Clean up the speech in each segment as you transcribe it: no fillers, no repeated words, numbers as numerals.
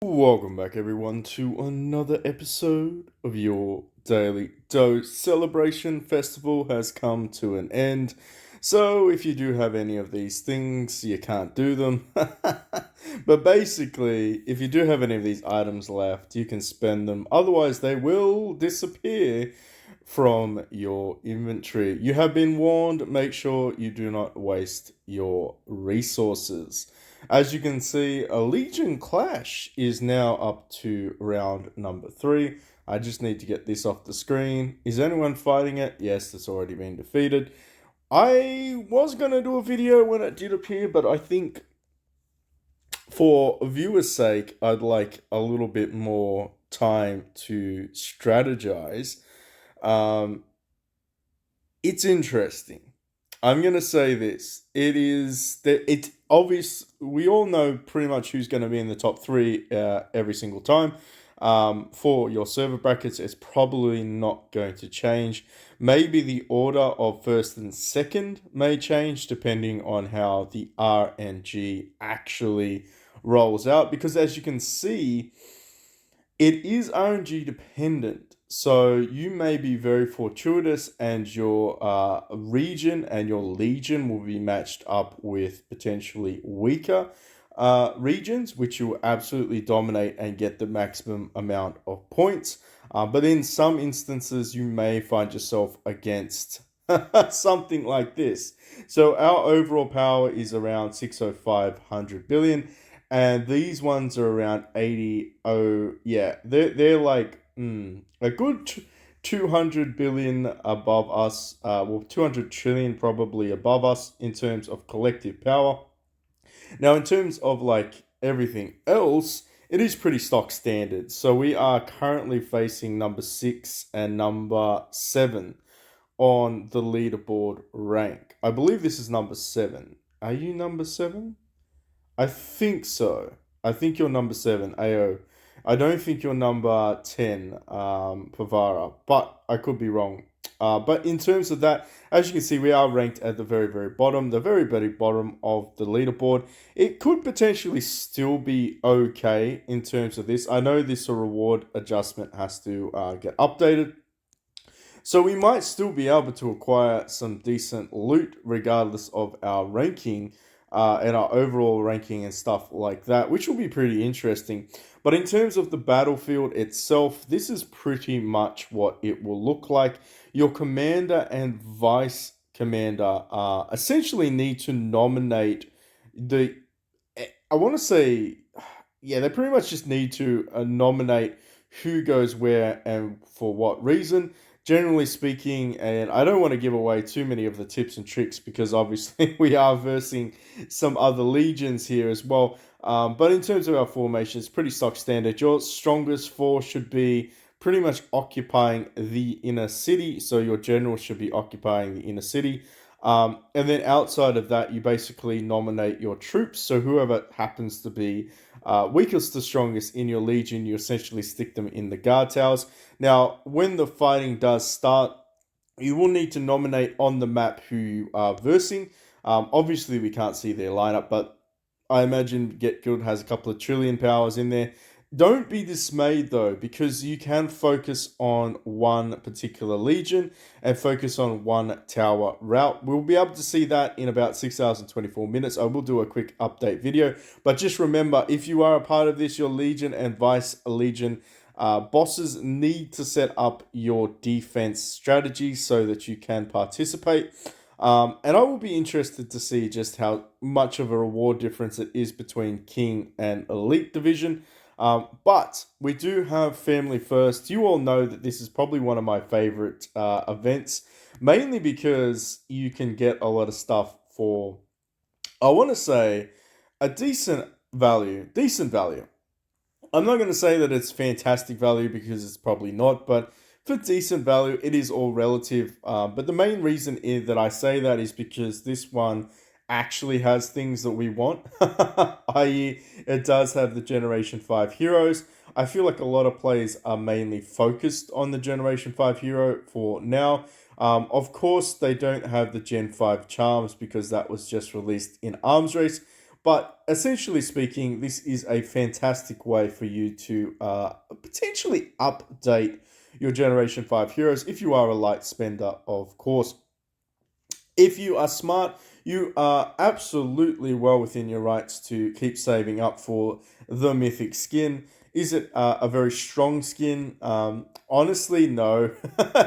Welcome back, everyone, to another episode of your Daily Dose. Celebration Festival has come to an end. So, if you do have any of these things, you can't do them. But basically, if you do have any of these items left, you can spend them. Otherwise, they will disappear from your inventory. You have been warned, make sure you do not waste your resources. As you can see, a Legion Clash is now up to round number 3. I just need to get this off the screen. Is anyone fighting it? Yes, it's already been defeated. I was going to do a video when it did appear, but I think for viewers' sake, I'd like a little bit more time to strategize. Um, it's interesting. I'm gonna say this. It's obvious. We all know pretty much who's going to be in the top 3 every single time. For your server brackets, it's probably not going to change. Maybe the order of first and second may change depending on how the RNG actually rolls out. Because as you can see, it is RNG dependent. So you may be very fortuitous, and your region and your legion will be matched up with potentially weaker regions, which you will absolutely dominate and get the maximum amount of points. But in some instances, you may find yourself against something like this. So our overall power is around 605 billion, and these ones are around 80. Oh yeah, they're like a good 200 billion above us. Well, 200 trillion probably above us in terms of collective power. Now, in terms of like everything else, it is pretty stock standard. So we are currently facing number 6 and number 7 on the leaderboard rank. I believe this is number 7. Are you number 7? I think so. I think you're number 7, AO. I don't think you're number 10, Pavara, but I could be wrong. But in terms of that, as you can see, we are ranked at the very, very bottom, the very, very bottom of the leaderboard. It could potentially still be okay in terms of this. I know this reward adjustment has to get updated. So we might still be able to acquire some decent loot regardless of our ranking and our overall ranking and stuff like that, which will be pretty interesting. But in terms of the battlefield itself, this is pretty much what it will look like. Your commander and vice commander essentially need to nominate the. I want to say, yeah, they pretty much just need to nominate who goes where and for what reason. Generally speaking, and I don't want to give away too many of the tips and tricks because obviously we are versing some other legions here as well. But in terms of our formation, it's pretty stock standard. Your strongest 4 should be pretty much occupying the inner city. So your general should be occupying the inner city. And then outside of that, you basically nominate your troops. So whoever happens to be weakest to strongest in your legion, you essentially stick them in the guard towers. Now, when the fighting does start, you will need to nominate on the map who you are versing. Obviously, we can't see their lineup, but I imagine Get Good has a couple of trillion powers in there. Don't be dismayed though, because you can focus on one particular legion and focus on one tower route. We'll be able to see that in about 6 hours and 24 minutes. I will do a quick update video, but just remember, if you are a part of this, your legion and vice legion bosses need to set up your defense strategy so that you can participate. And I will be interested to see just how much of a reward difference it is between King and Elite Division. But we do have Family First. You all know that this is probably one of my favorite events, mainly because you can get a lot of stuff for, I want to say, a decent value. Decent value. I'm not going to say that it's fantastic value because it's probably not, but for decent value, it is all relative. But the main reason that I say that is because this one actually has things that we want, i.e., it does have the Generation 5 heroes. I feel like a lot of players are mainly focused on the Generation 5 hero for now. Of course, they don't have the Gen 5 charms because that was just released in Arms Race. But essentially speaking, this is a fantastic way for you to potentially update your Generation 5 heroes if you are a light spender, of course. If you are smart, you are absolutely well within your rights to keep saving up for the mythic skin. Is it a very strong skin? Honestly, no.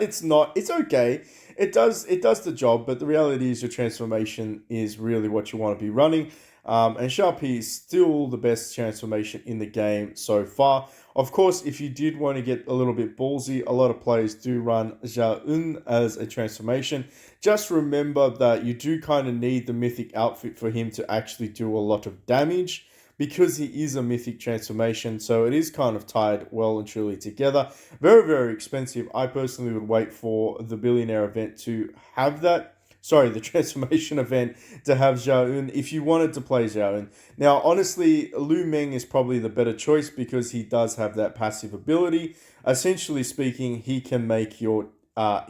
It's not. It's okay. It does the job, but the reality is your transformation is really what you want to be running. And Sharpie is still the best transformation in the game so far. Of course, if you did want to get a little bit ballsy, a lot of players do run Xiaoyun as a transformation. Just remember that you do kind of need the mythic outfit for him to actually do a lot of damage because he is a mythic transformation. So it is kind of tied well and truly together. Very, very expensive. I personally would wait for the billionaire event to have that. Sorry, the transformation event to have Xiaoyun if you wanted to play Xiaoyun. Now, honestly, Lu Meng is probably the better choice because he does have that passive ability. Essentially speaking, he can make your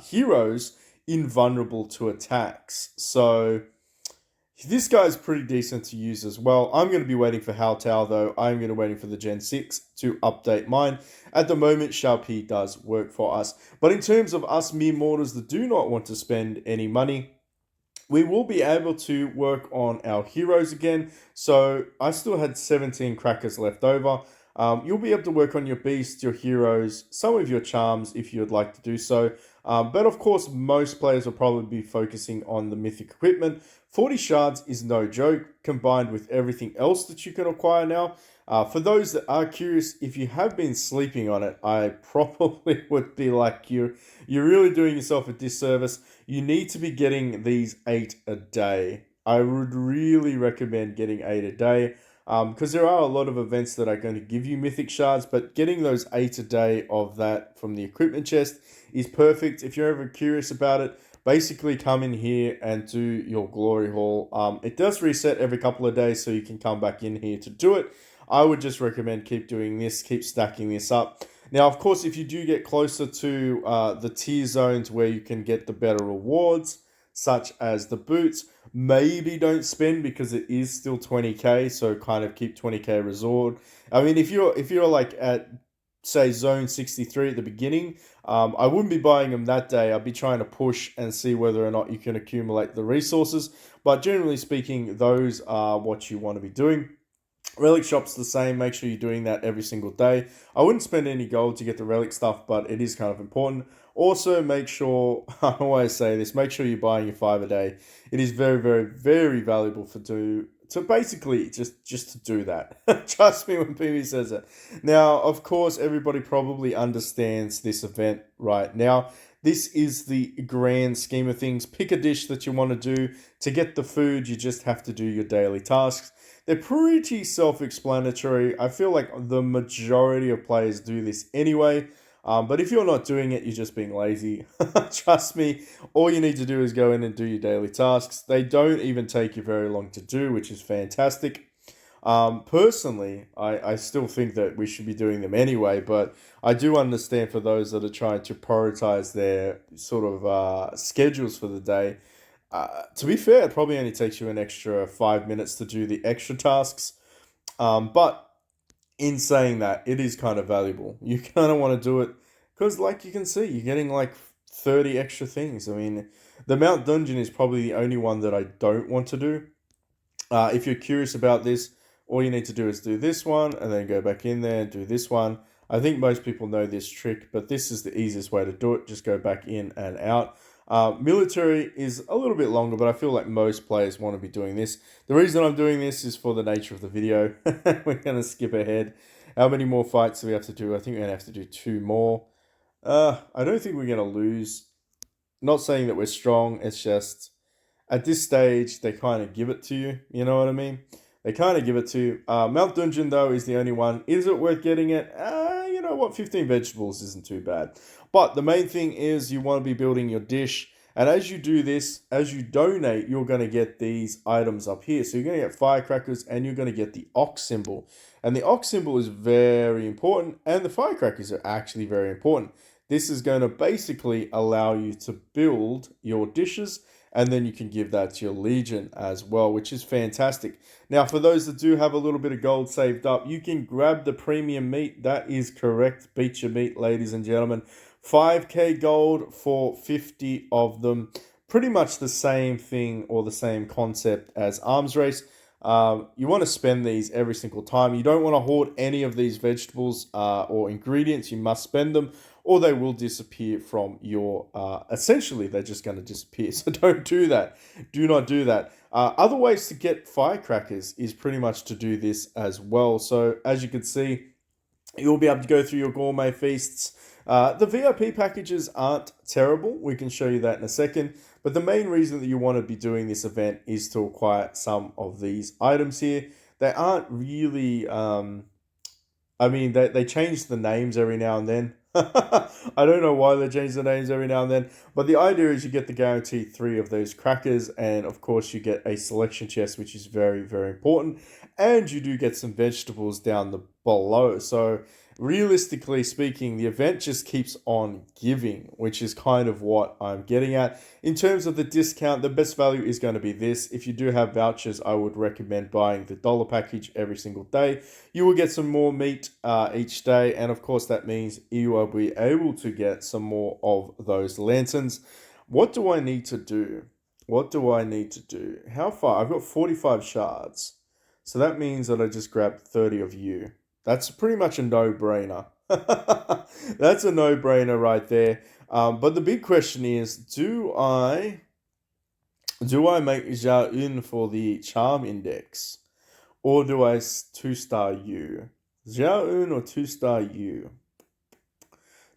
heroes invulnerable to attacks. So this guy's pretty decent to use as well. I'm going to be waiting for Hao Tao though. I'm going to be waiting for the Gen 6 to update mine. At the moment, Xiaopi does work for us. But in terms of us mere mortals that do not want to spend any money, we will be able to work on our heroes again. So I still had 17 crackers left over. You'll be able to work on your beasts, your heroes, some of your charms if you would like to do so. But of course, most players will probably be focusing on the mythic equipment. 40 shards is no joke, combined with everything else that you can acquire now. For those that are curious, if you have been sleeping on it, I probably would be like, you're really doing yourself a disservice. You need to be getting these 8 a day. I would really recommend getting 8 a day because there are a lot of events that are going to give you mythic shards, but getting those 8 a day of that from the equipment chest is perfect. If you're ever curious about it, basically come in here and do your glory haul. It does reset every couple of days, so you can come back in here to do it. I would just recommend keep doing this, keep stacking this up. Now, of course, if you do get closer to the tier zones where you can get the better rewards, such as the boots, maybe don't spend because it is still 20k, so kind of keep 20k resort. I mean, if you're like at say zone 63 at the beginning, I wouldn't be buying them that day. I'd be trying to push and see whether or not you can accumulate the resources. But generally speaking, those are what you want to be doing. Relic shop's the same. Make sure you're doing that every single day. I wouldn't spend any gold to get the relic stuff, but it is kind of important. Also, make sure, I always say this, make sure you're buying your 5 a day. It is very, very, very valuable to basically just to do that. Trust me when PB says it. Now, of course, everybody probably understands this event right now. This is the grand scheme of things. Pick a dish that you want to do. To get the food, you just have to do your daily tasks. They're pretty self-explanatory. I feel like the majority of players do this anyway. But if you're not doing it, you're just being lazy. Trust me, all you need to do is go in and do your daily tasks. They don't even take you very long to do, which is fantastic. Personally, I still think that we should be doing them anyway, but I do understand for those that are trying to prioritize their sort of schedules for the day. To be fair, it probably only takes you an extra 5 minutes to do the extra tasks. But in saying that, it is kind of valuable. You kind of want to do it because, like you can see, you're getting like 30 extra things. I mean, the Mount Dungeon is probably the only one that I don't want to do. If you're curious about this, all you need to do is do this one and then go back in there and do this one. I think most people know this trick, but this is the easiest way to do it. Just go back in and out. Military is a little bit longer, but I feel like most players want to be doing this. The reason I'm doing this is for the nature of the video. We're going to skip ahead. How many more fights do we have to do? I think we're going to have to do 2 more. I don't think we're going to lose. Not saying that we're strong. It's just at this stage, they kind of give it to you. You know what I mean? They kind of give it to you. Mount Dungeon, though, is the only one. Is it worth getting it? You know what? 15 vegetables isn't too bad. But the main thing is you want to be building your dish. And as you do this, as you donate, you're going to get these items up here. So you're going to get firecrackers and you're going to get the ox symbol. And the ox symbol is very important. And the firecrackers are actually very important. this is going to basically allow you to build your dishes, and then you can give that to your legion as well, which is fantastic. Now, for those that do have a little bit of gold saved up, you can grab the premium meat. That is correct. Beat your meat, ladies and gentlemen. 5k gold for 50 of them. Pretty much the same thing or the same concept as Arms Race. You want to spend these every single time. You don't want to hoard any of these vegetables or ingredients. You must spend them, or they will disappear from your... essentially, they're just going to disappear. So don't do that. Do not do that. Other ways to get firecrackers is pretty much to do this as well. So as you can see, you'll be able to go through your gourmet feasts. The VIP packages aren't terrible. We can show you that in a second. But the main reason that you want to be doing this event is to acquire some of these items here. They aren't really... they change the names every now and then. I don't know why they change the names every now and then. But the idea is you get the guaranteed 3 of those crackers. And of course you get a selection chest, which is very, very important. And you do get some vegetables down the below. So realistically speaking, the event just keeps on giving, which is kind of what I'm getting at. In terms of the discount, the best value is going to be this. If you do have vouchers, I would recommend buying the dollar package every single day. You will get some more meat each day, and of course that means you will be able to get some more of those lanterns. What do I need to do? What do I need to do? How far? I've got 45 shards. So that means that I just grabbed 30 of you. That's pretty much a no-brainer. That's a no-brainer right there. But the big question is, do I make Zhao Yun for the charm index? Or do I 2-star you? Zhao Yun or 2-star you?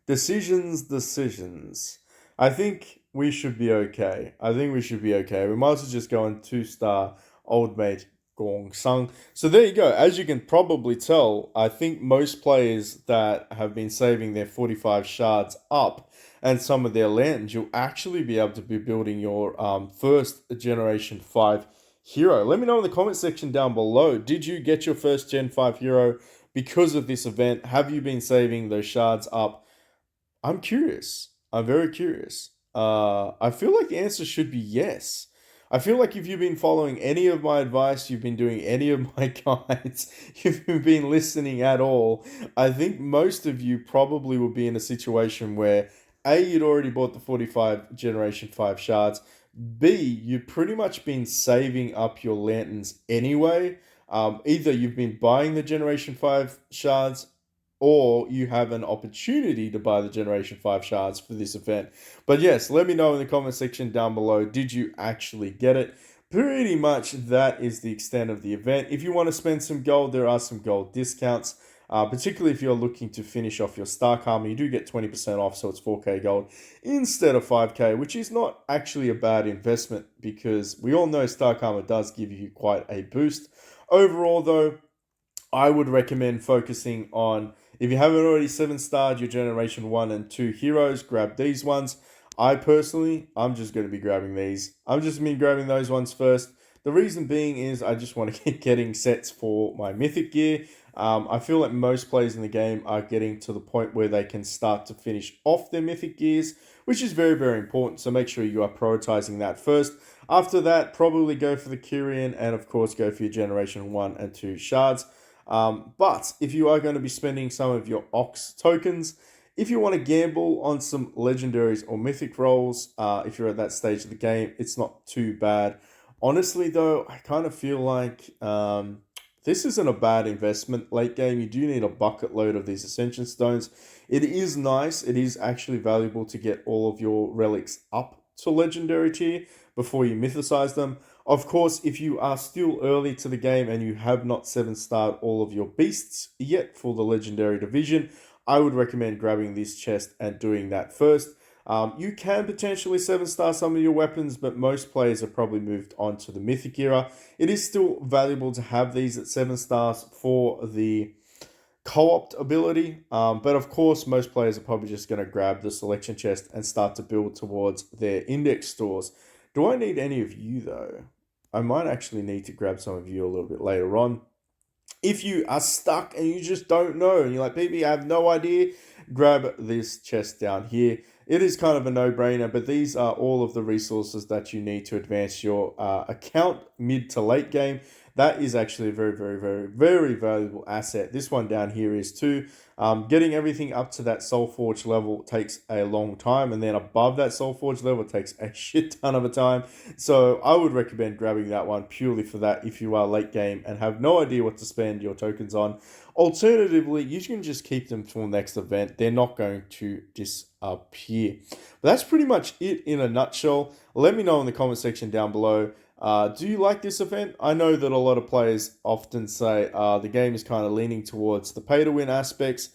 Decisions. I think we should be okay. We might as well just go on 2-star old mate Gong Sang. So there you go. As you can probably tell, I think most players that have been saving their 45 shards up and some of their lanterns, you'll actually be able to be building your first Generation 5 hero. Let me know in the comment section down below. Did you get your first Gen 5 hero because of this event? Have you been saving those shards up? I'm curious. I'm very curious. I feel like the answer should be yes. I feel like if you've been following any of my advice, you've been doing any of my guides, you've been listening at all, I think most of you probably will be in a situation where A, you'd already bought the 45 Generation 5 shards, B, you've pretty much been saving up your lanterns anyway. Either you've been buying the Generation 5 shards, or you have an opportunity to buy the Generation 5 shards for this event. But yes, let me know in the comment section down below, did you actually get it? Pretty much that is the extent of the event. If you want to spend some gold, there are some gold discounts. Particularly if you're looking to finish off your Stark Armor, you do get 20% off, so it's 4k gold instead of 5k, which is not actually a bad investment because we all know Stark Armor does give you quite a boost. Overall though, I would recommend focusing on, if you haven't already 7-starred your Generation 1 and 2 heroes, grab these ones. I'm just going to be grabbing these. I'm just going to be grabbing those ones first. The reason being is I just want to keep getting sets for my Mythic gear. I feel like most players in the game are getting to the point where they can start to finish off their Mythic gears, which is very, very important. So make sure you are prioritizing that first. After that, probably go for the Kyrian and of course go for your Generation 1 and 2 shards. But if you are going to be spending some of your Ox tokens, if you want to gamble on some legendaries or mythic rolls, if you're at that stage of the game, it's not too bad. Honestly, though, I kind of feel like this isn't a bad investment. Late game, you do need a bucket load of these Ascension Stones. It is nice. It is actually valuable to get all of your relics up to legendary tier before you mythicize them. Of course, if you are still early to the game and you have not 7-starred all of your beasts yet for the legendary division, I would recommend grabbing this chest and doing that first. You can potentially 7-star some of your weapons, but most players have probably moved on to the Mythic era. It is still valuable to have these at 7 stars for the co-opt ability, but of course most players are probably just going to grab the selection chest and start to build towards their index stores. Do I need any of you though? I might actually need to grab some of you a little bit later on. If you are stuck and you just don't know, and you're like, "BB, I have no idea," grab this chest down here. It is kind of a no-brainer, but these are all of the resources that you need to advance your account mid to late game. That is actually a very, very, very, very valuable asset. This one down here is too. Getting everything up to that Soul Forge level takes a long time, and then above that Soul Forge level takes a shit ton of a time. So I would recommend grabbing that one purely for that if you are late game and have no idea what to spend your tokens on. Alternatively, you can just keep them for the next event. They're not going to disappear. But that's pretty much it in a nutshell. Let me know in the comment section down below. Do you like this event? I know that a lot of players often say the game is kind of leaning towards the pay to win aspects.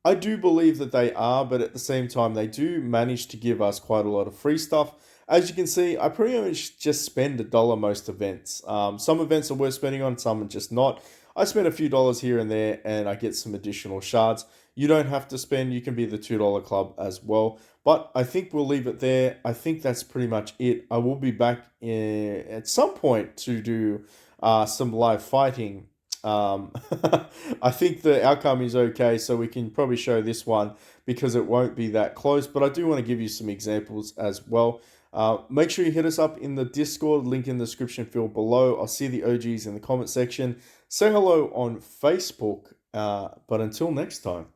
I do believe that they are, but at the same time, they do manage to give us quite a lot of free stuff. As you can see, I pretty much just spend $1 most events. Some events are worth spending on, some are just not. I spend a few dollars here and there, and I get some additional shards. You don't have to spend, you can be the $2 club as well. But I think we'll leave it there. I think that's pretty much it. I will be back at some point to do some live fighting. Um, I think the outcome is okay, so we can probably show this one because it won't be that close. But I do want to give you some examples as well. Make sure you hit us up in the Discord, link in the description field below. I'll see the OGs in the comment section. Say hello on Facebook. But until next time.